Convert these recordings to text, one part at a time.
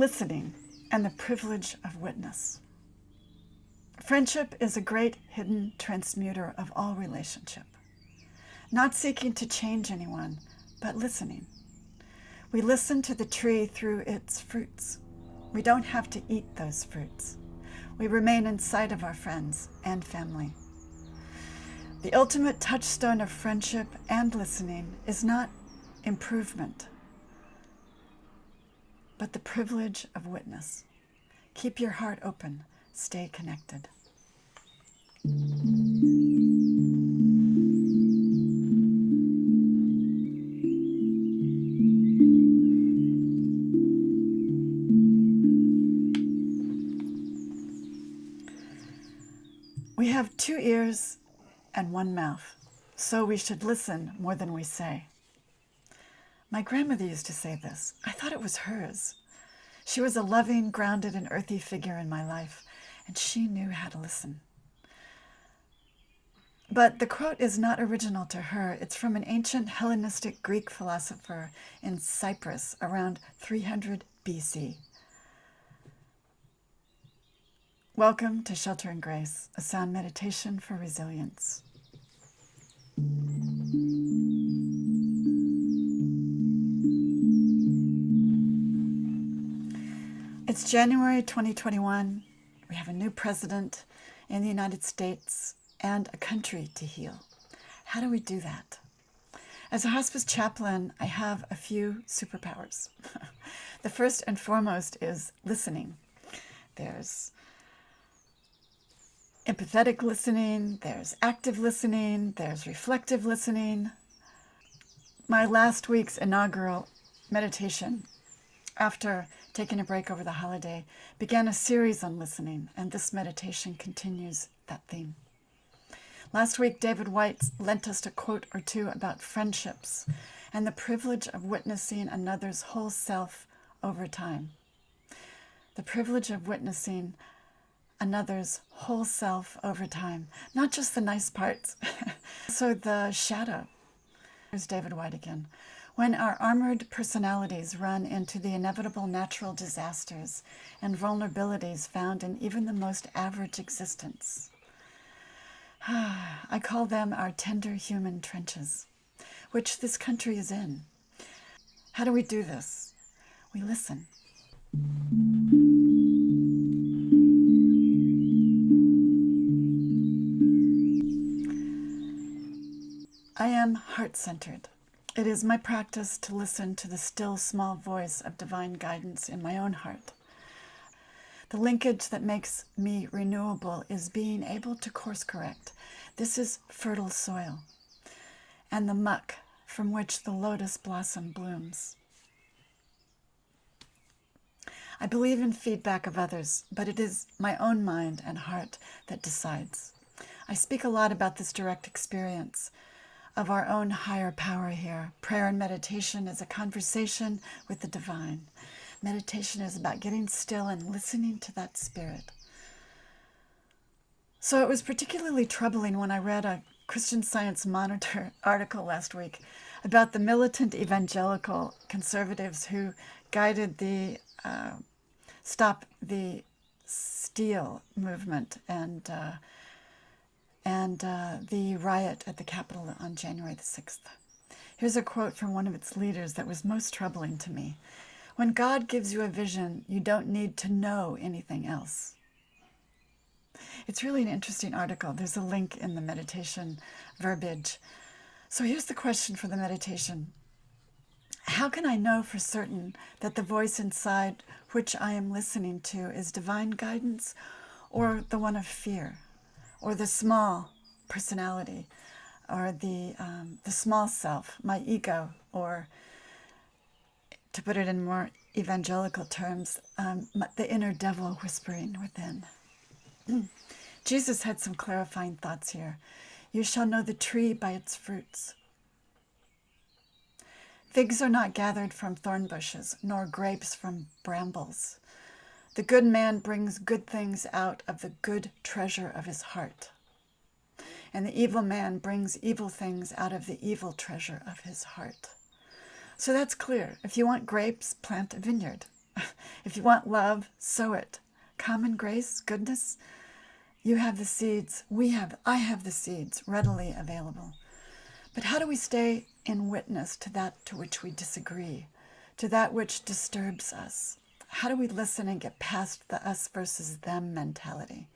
listening, and the privilege of witness. Friendship is a great hidden transmuter of all relationship. Not seeking to change anyone, but listening. We listen to the tree through its fruits. We don't have to eat those fruits. We remain in sight of our friends and family. The ultimate touchstone of friendship and listening is not improvement, but the privilege of witness. Keep your heart open. Stay connected. We have 2 ears and 1 mouth, so we should listen more than we say. My grandmother used to say this. I thought it was hers. She was a loving, grounded, and earthy figure in my life, and she knew how to listen. But the quote is not original to her. It's from an ancient Hellenistic Greek philosopher in Cyprus around 300 BC. Welcome to Shelter and Grace, a sound meditation for resilience. It's January 2021. We have a new president in the United States and a country to heal. How do we do that? As a hospice chaplain, I have a few superpowers. The first and foremost is listening. There's empathetic listening, there's active listening, there's reflective listening. My last week's inaugural meditation, after taking a break over the holiday, began a series on listening, and this meditation continues that theme. Last week, David Whyte lent us a quote or two about friendships and the privilege of witnessing another's whole self over time. The privilege of witnessing another's whole self over time, not just the nice parts, so the shadow. Here's David Whyte again. When our armored personalities run into the inevitable natural disasters and vulnerabilities found in even the most average existence, I call them our tender human trenches, which this country is in. How do we do this? We listen. I am heart-centered. It is my practice to listen to the still small voice of divine guidance in my own heart. The linkage that makes me renewable is being able to course correct. This is fertile soil, and the muck from which the lotus blossom blooms. I believe in feedback of others, but it is my own mind and heart that decides. I speak a lot about this direct experience of our own higher power here. Prayer and meditation is a conversation with the divine. Meditation is about getting still and listening to that spirit. So it was particularly troubling when I read a Christian Science Monitor article last week about the militant evangelical conservatives who guided the Stop the Steal movement and the riot at the Capitol on January the 6th. Here's a quote from one of its leaders that was most troubling to me. When God gives you a vision, you don't need to know anything else. It's really an interesting article. There's a link in the meditation verbiage. So here's the question for the meditation. How can I know for certain that the voice inside which I am listening to is divine guidance or the one of fear, or the small personality, or the small self, my ego, or to put it in more evangelical terms, the inner devil whispering within? Jesus had some clarifying thoughts here. You shall know the tree by its fruits. Figs are not gathered from thorn bushes, nor grapes from brambles. The good man brings good things out of the good treasure of his heart, and the evil man brings evil things out of the evil treasure of his heart. So that's clear. If you want grapes, plant a vineyard. If you want love, sow it. Common grace, goodness, you have the seeds. I have the seeds readily available. But how do we stay in witness to that to which we disagree, to that which disturbs us? How do we listen and get past the us versus them mentality?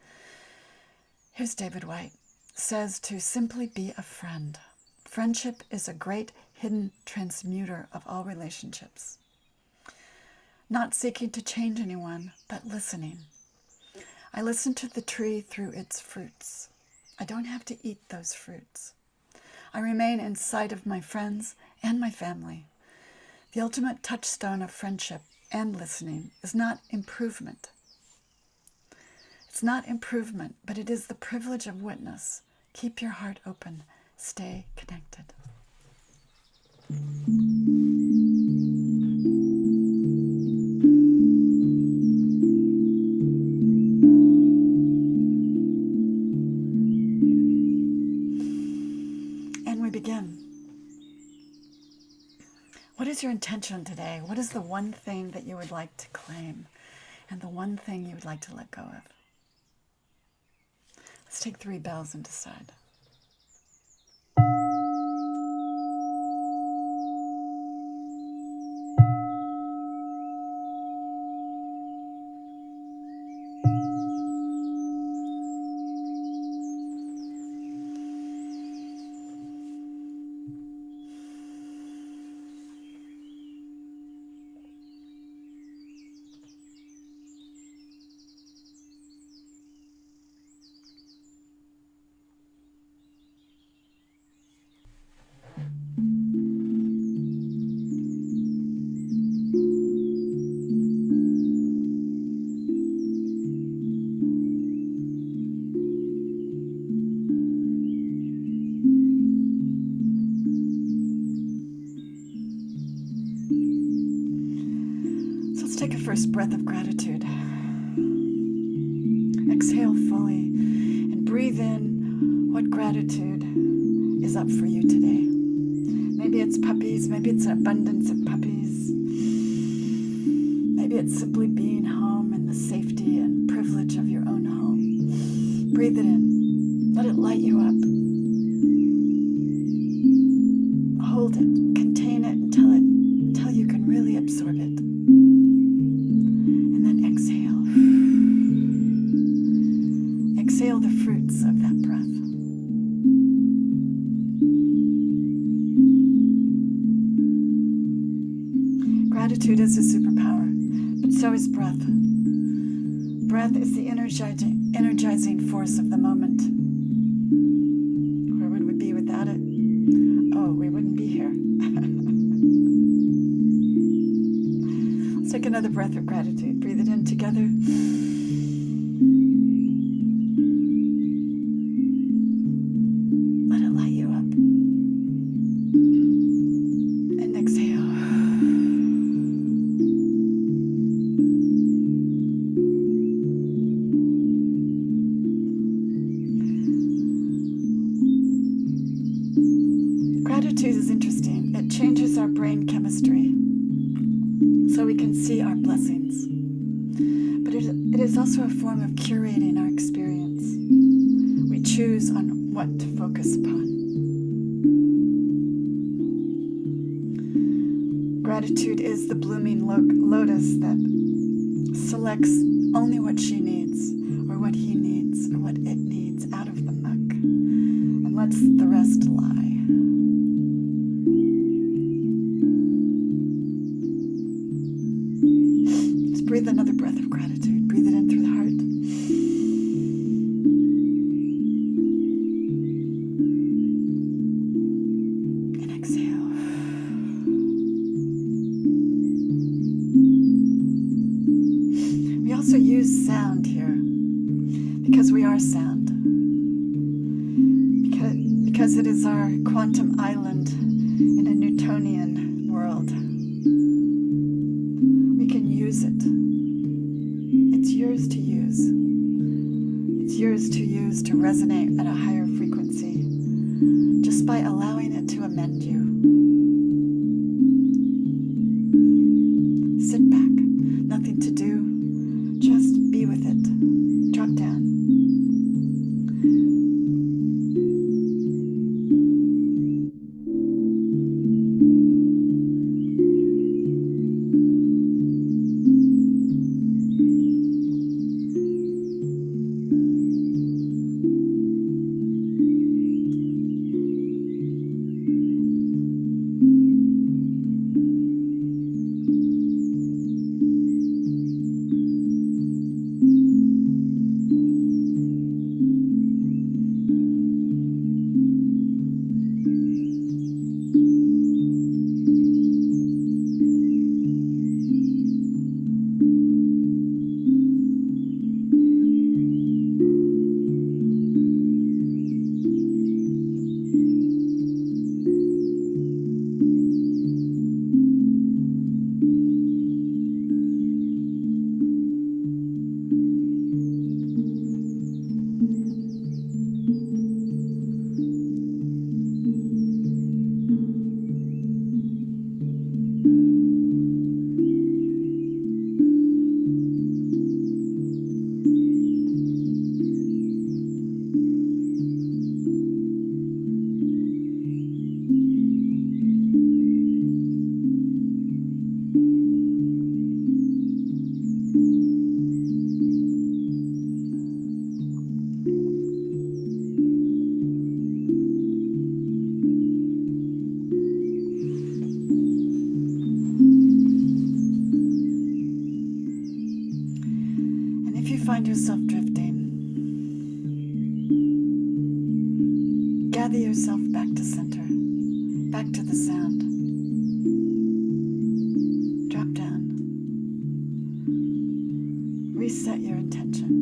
Here's David Whyte. Says to simply be a friend. Friendship is a great hidden transmuter of all relationships. Not seeking to change anyone, but listening. I listen to the tree through its fruits. I don't have to eat those fruits. I remain in sight of my friends and my family. The ultimate touchstone of friendship and listening is not improvement. It's not improvement, but it is the privilege of witness. Keep your heart open. Stay connected. And we begin. What is your intention today? What is the one thing that you would like to claim and the one thing you would like to let go of? Let's take 3 bells and decide. Take a first breath of gratitude. Exhale fully and breathe in what gratitude is up for you today. Maybe it's puppies, maybe it's an abundance of puppies. Maybe it's simply being home in the safety and privilege of your own home. Breathe it in. Let it light you up. Hold it, contain it until you can really absorb it. Exhale the fruits of that breath. Gratitude is a superpower, but so is breath. Breath is the energizing force of the moment. Where would we be without it? Oh, we wouldn't be here. Let's take another breath of gratitude. Breathe it in together. Gratitude is interesting. It changes our brain chemistry so we can see our blessings. But it is also a form of curating our experience. We choose on what to focus upon. Gratitude is the blooming lotus that selects only what she needs, or what he needs, or what it needs out of the muck, and lets the rest lie. Breathe another breath of gratitude. Breathe it in through the heart. And exhale. We also use sound here because we are sound. Because it is our quantum island in a Newtonian world. We can use it. It's yours to use. It's yours to use to resonate at a higher frequency just by allowing it to amend you. Sit back. nothing to do, just be with it. Drop down. Find yourself drifting. Gather yourself back to center, back to the sound. Drop down. Reset your intention.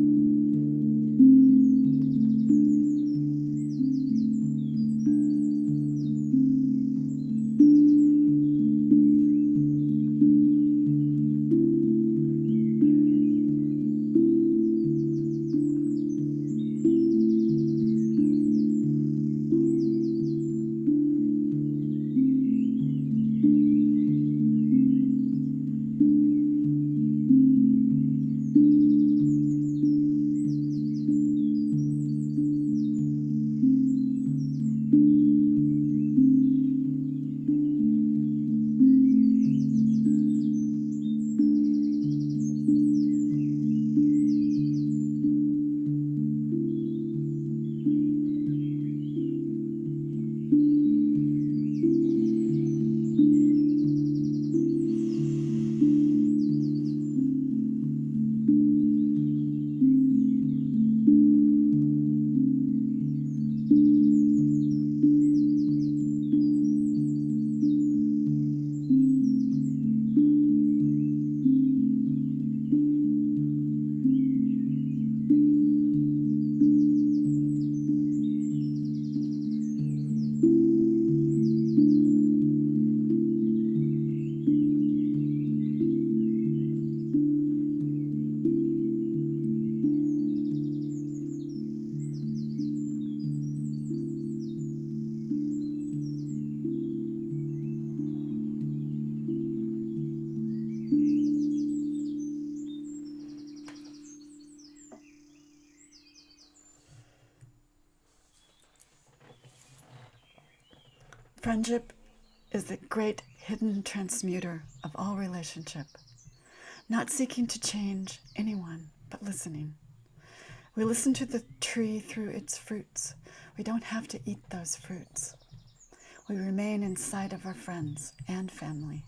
Friendship is the great hidden transmuter of all relationship, not seeking to change anyone, but listening. We listen to the tree through its fruits. We don't have to eat those fruits. We remain inside of our friends and family.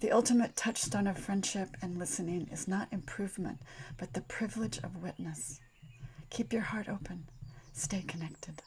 The ultimate touchstone of friendship and listening is not improvement, but the privilege of witness. Keep your heart open. Stay connected.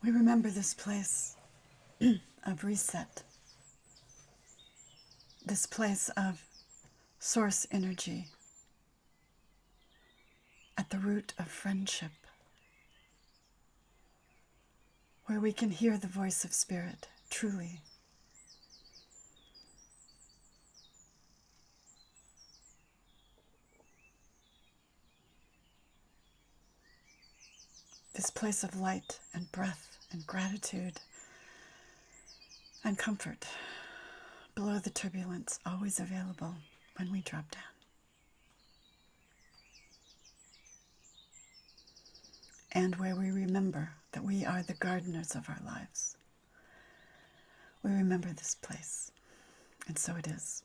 We remember this place of reset, this place of source energy at the root of friendship, where we can hear the voice of Spirit truly. This place of light and breath and gratitude and comfort below the turbulence, always available when we drop down. And where we remember that we are the gardeners of our lives. We remember this place, and so it is.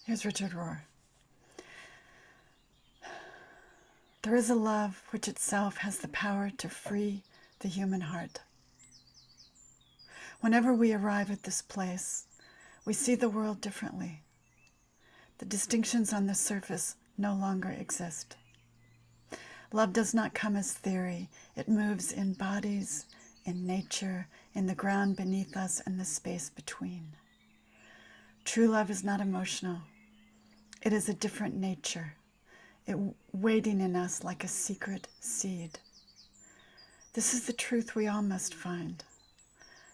Here's Richard Rohr. There is a love which itself has the power to free the human heart. Whenever we arrive at this place, we see the world differently. The distinctions on the surface no longer exist. Love does not come as theory. It moves in bodies, in nature, in the ground beneath us and the space between. True love is not emotional. It is a different nature, it waiting in us like a secret seed. This is the truth we all must find.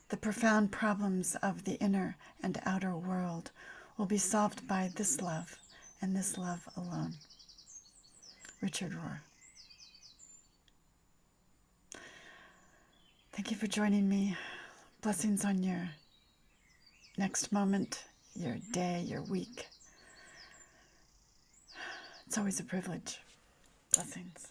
The profound problems of the inner and outer world will be solved by this love and this love alone. Richard Rohr. Thank you for joining me. Blessings on your next moment, your day, your week. It's always a privilege. Blessings.